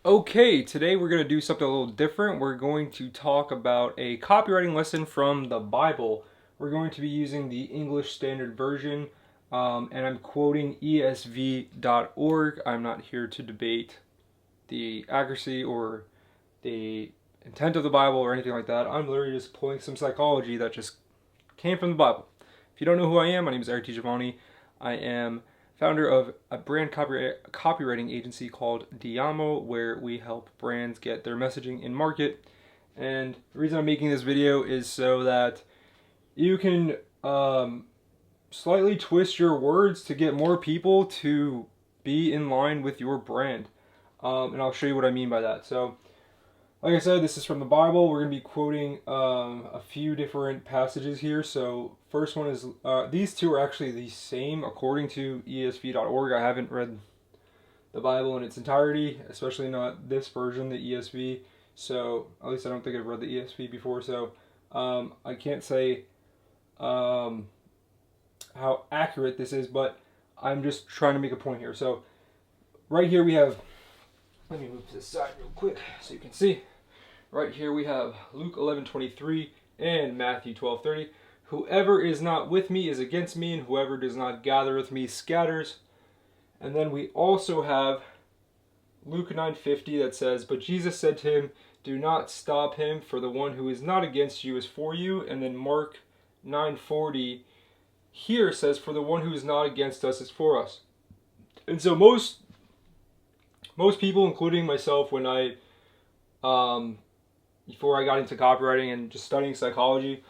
Okay, today we're going to do something a little different. We're going to talk about a copywriting lesson from the Bible. We're going to be using the English Standard Version, and I'm quoting esv.org. I'm not here to debate the accuracy or the intent of the Bible or anything like that. I'm literally just pulling some psychology that just came from the Bible. If you don't know who I am, my name is Eric Giovanni. I am founder of a brand copywriting agency called Diamo, where we help brands get their messaging in market. And the reason I'm making this video is so that you can slightly twist your words to get more people to be in line with your brand. And I'll show you what I mean by that. So, like I said, this is from the Bible. We're going to be quoting a few different passages here. So, first one is, these two are actually the same according to esv.org. I haven't read the Bible in its entirety, especially not this version, the ESV. So, at least I don't think I've read the ESV before. So, I can't say how accurate this is, but I'm just trying to make a point here. So, right here we have, let me move to the side real quick so you can see. Right here we have Luke 11:23 and Matthew 12:30. Whoever is not with me is against me, and whoever does not gather with me scatters. And then we also have Luke 9:50 that says, but Jesus said to him, do not stop him, for the one who is not against you is for you. And then Mark 9:40 here says, for the one who is not against us is for us. And so most people, including myself, when I before I got into copywriting and just studying psychology,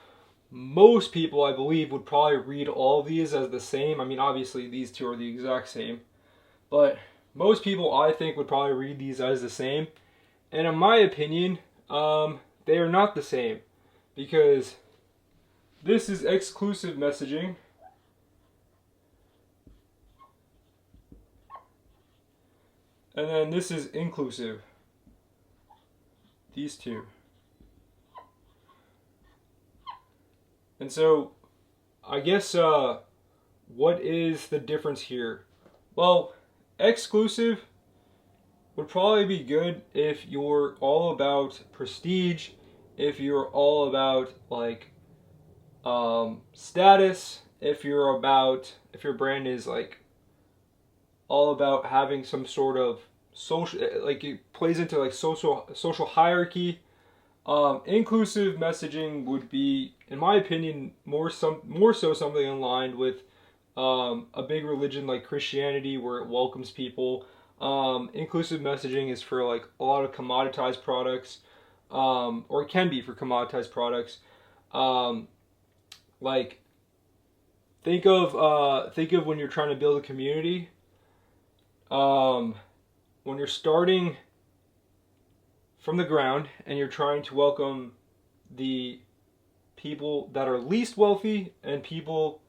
most people, I believe, would probably read all of these as the same. I mean, obviously, these two are the exact same. But most people, I think, would probably read these as the same. And in my opinion, they are not the same. Because this is exclusive messaging. And then this is inclusive. These two. And so, I guess, what is the difference here? Well, exclusive would probably be good if you're all about prestige, if you're all about, like, status, if your brand is, like, all about having some sort of social, like, it plays into, like, social hierarchy. Inclusive messaging would be, in my opinion, more so something aligned with a big religion like Christianity, where it welcomes people. Inclusive messaging is for, like, a lot of commoditized products, or it can be for commoditized products. Like, think of when you're trying to build a community. When you're starting from the ground and you're trying to welcome the people that are least wealthy and people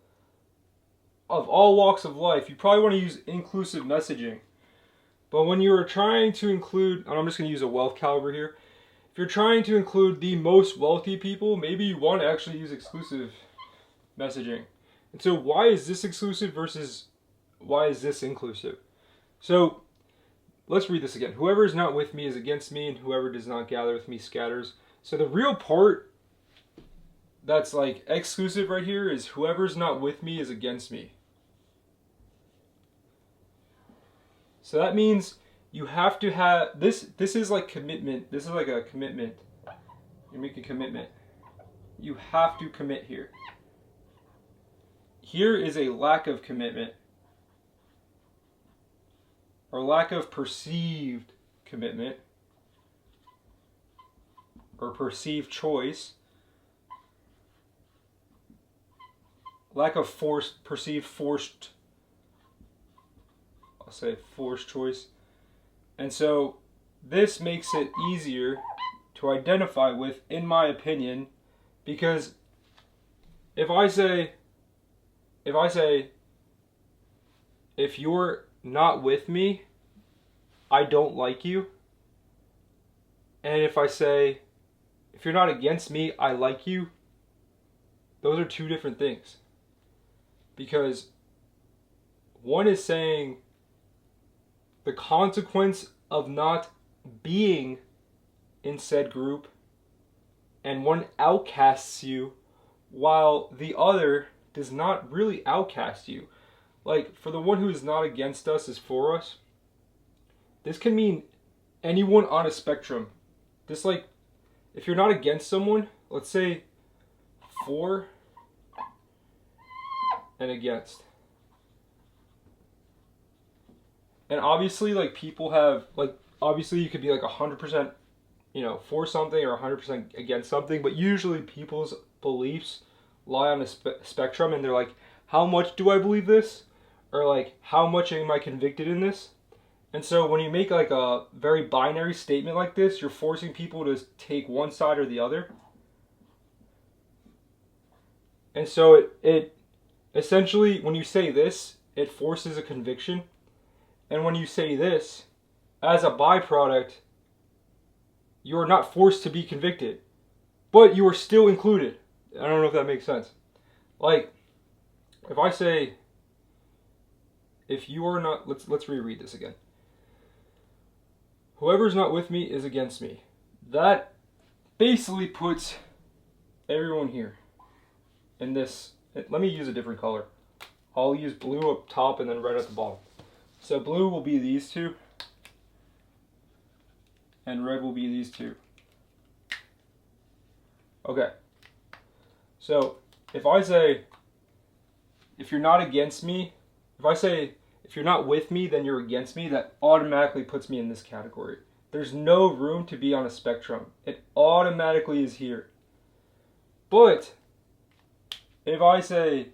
of all walks of life, you probably want to use inclusive messaging. But when you're trying to include, and I'm just going to use a wealth caliber here, if you're trying to include the most wealthy people, maybe you want to actually use exclusive messaging. And so why is this exclusive versus why is this inclusive? So let's read this again. Whoever is not with me is against me, and whoever does not gather with me scatters. So the real part that's, like, exclusive right here is whoever's not with me is against me. So that means you have to have this is like commitment. This is like a commitment. You make a commitment. You have to commit here. Here is a lack of commitment, or lack of perceived commitment, or perceived choice, lack of perceived forced, I'll say forced choice. And so this makes it easier to identify with, in my opinion, because if I say, if you're not with me, I don't like you. And if I say, if you're not against me, I like you, those are two different things. Because one is saying the consequence of not being in said group and one outcasts you while the other does not really outcast you. Like, for the one who is not against us is for us, this can mean anyone on a spectrum. This, like, if you're not against someone, let's say for and against. And obviously, like, people have, like, obviously you could be like 100%, for something or 100% against something, but usually people's beliefs lie on a spectrum, and they're like, how much do I believe this? Or like, how much am I convicted in this? And so when you make like a very binary statement like this, you're forcing people to take one side or the other. And so it essentially, when you say this, it forces a conviction. And when you say this, as a byproduct, you are not forced to be convicted, but you are still included. I don't know if that makes sense. Like, if I say, if you are not, let's reread this again. Whoever's not with me is against me. That basically puts everyone here in this. Let me use a different color. I'll use blue up top and then red at the bottom. So blue will be these two, and red will be these two. Okay. So if I say, if you're not against me, if I say, if you're not with me, then you're against me, that automatically puts me in this category. There's no room to be on a spectrum. It automatically is here. But if I say,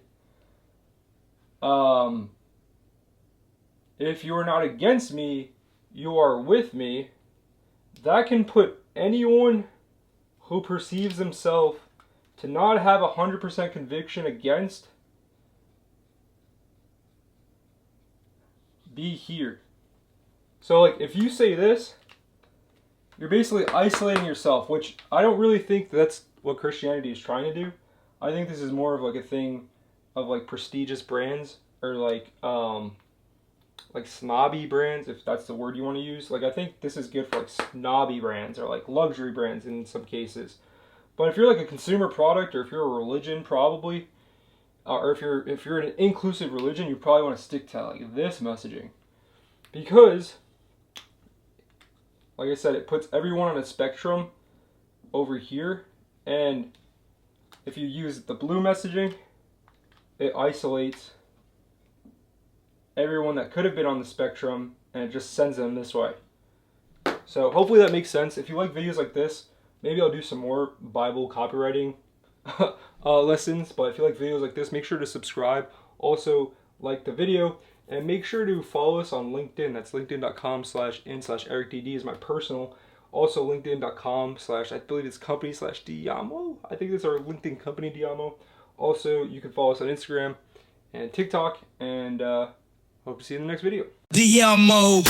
if you're not against me, you are with me, that can put anyone who perceives themselves to not have 100% conviction against be here. So like, if you say this, you're basically isolating yourself, which I don't really think that's what Christianity is trying to do. I think this is more of like a thing of like prestigious brands, or like snobby brands, if that's the word you want to use. Like, I think this is good for like snobby brands or like luxury brands in some cases. But if you're like a consumer product, or if you're a religion, probably, or if you're an inclusive religion, you probably want to stick to like this messaging, because, like I said, it puts everyone on a spectrum over here. And if you use the blue messaging, it isolates everyone that could have been on the spectrum, and it just sends them this way. So hopefully that makes sense. If you like videos like this, maybe I'll do some more Bible copywriting lessons. But if you like videos like this, make sure to subscribe. Also, like the video, and make sure to follow us on LinkedIn. That's linkedin.com/in/EricDD is my personal. Also linkedin.com/ I believe it's company/diamo. I think it's our LinkedIn company, Diamo. Also, you can follow us on Instagram and TikTok, and hope to see you in the next video. Diamo.